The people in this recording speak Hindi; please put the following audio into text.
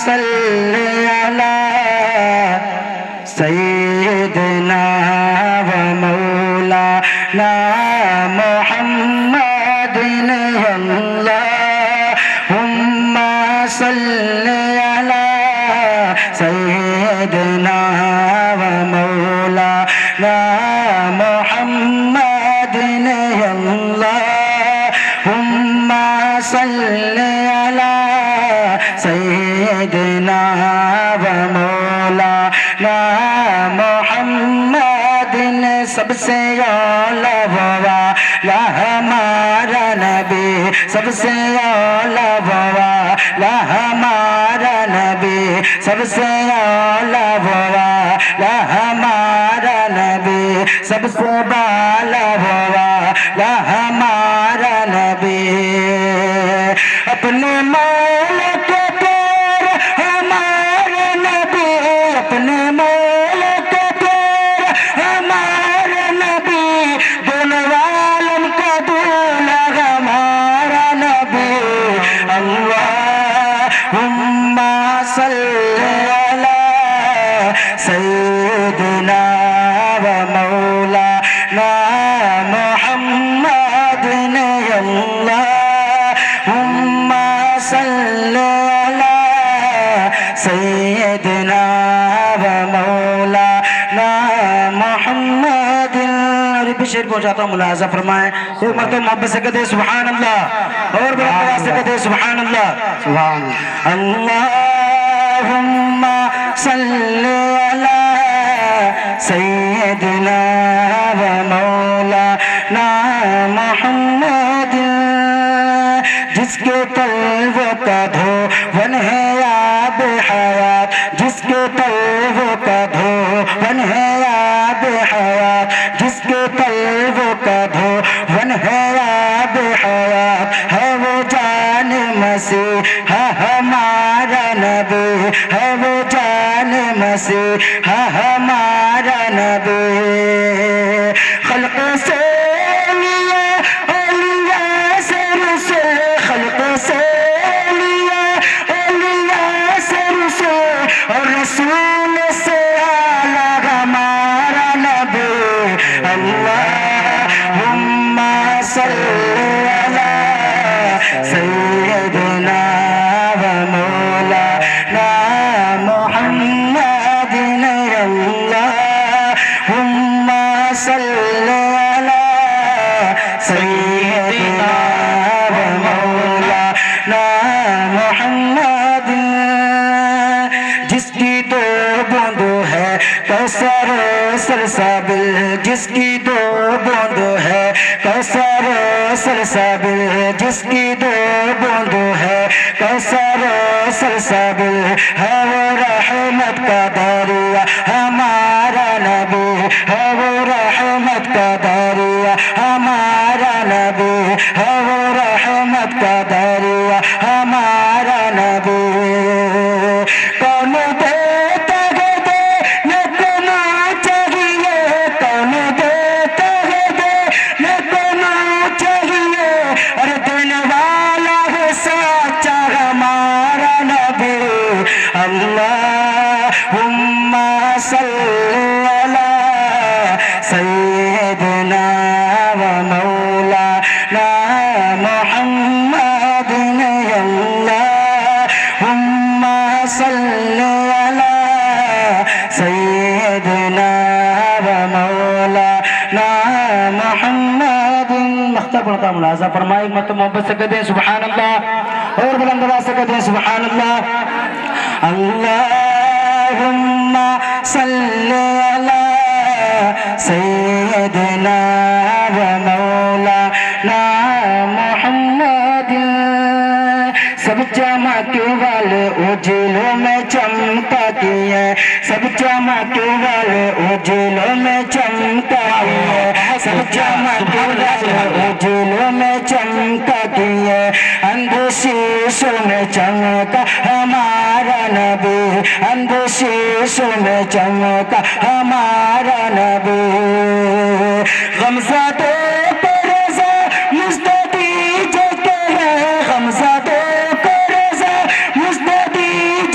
सल्लि अला सय्यिदना व मौलाना मुहम्मदिन अल्लाहुम्मा सल्लि अला सय्यिदना व मौलाना मुहम्मदिन अल्लाहुम्मा सल्लि अला सय्यिदना व मौलाना मुहम्मदिन सबसे औला वाला हमारा नबी सबसे औला वाला हमारा नबी सबसे औला वाला हमारा नबी सबसे बाला वाला हमारा नबी अपने मौला के प्यार हमारे नबी अपने मौला के प्यार हमारे नबी दोनों आलम का दूल्हा हमारा नबी अल्लाहुम्मा सल्ली अला सय्यिदना व मौलाना मुहम्मदिन अल्लाहुम्मा सल्ली अला सय्यिदना व मौलाना मुहम्मदिन। और शेर पहुंचाता हूँ, मुलाजा फरमाए एक मरतबा मोहब्बत से कहते सुभान अल्लाह और बड़ा से कहते सुभान अल्लाह सुभान अल्लाहुम्मा सल्ली अला सय्यिदना व मौलाना मुहम्मदिन जिसके तलवों का धोवन है आब हयात जिसके तलवों का धोवन है आब हयात जिसके तलवों का धोवन है आब हयात है वो जान मसीह है हमारा नबी है वो जान मसीह है हमारा नबी खल्क़ से लिया औलिया से रसूल खल्क़ से लिया औलिया से रसूल और रसूल से आला हमारा नबी अल्लाहुम्मा सल्ली अला सय्यिदना व मौलाना मुहम्मदिन अल्लाहुम्मा सल्ली अला सय्यिदना व मौलाना मुहम्मदिन जिसकी दो बूंद है कौसर सरसाबिल जिसकी दो बूंद है कौसर सरसाबिल जिसकी दो बूंद है कौसर सरसाबिल है वो रहमत का दरिया हमारा नबी है वो रहमत का दरिया हमारा नबी है वो रहमत का दरिया हमारा नबी कौन देता है देने को ना चाहिए कौन देता है देने को ना चाहिए अरे देने वाला है सच्चा हमारा नबी अल्लाहुम्मा सल्ली अला सय्यिदना व मौलाना मुहम्मदिन अल्लाहुम्मा सल्ली अला सय्यिदना व मौलाना मुहम्मदिन। मख्ता पढ़ता मुलाजा फरमाए मत मोहब्बत से कहते हैं सुभान अल्लाह और बुलंद आवाज से कहते हैं सुभान अल्लाह अल्लाहुम्मा सल्ली अला सय्यिदना व मौलाना मुहम्मदिन सब चमके वाले उजलों में चमका किए सब चमके वाले उजलों में चमका किए सब चमके वाले उजलों में चमका किए अंध शीशों में चमका हमारा नबी अंध शीशों में चमका हमारा नबी गमज़दे परज़ा मुस्तदीज के है गमज़दे परज़ा मुस्तदीज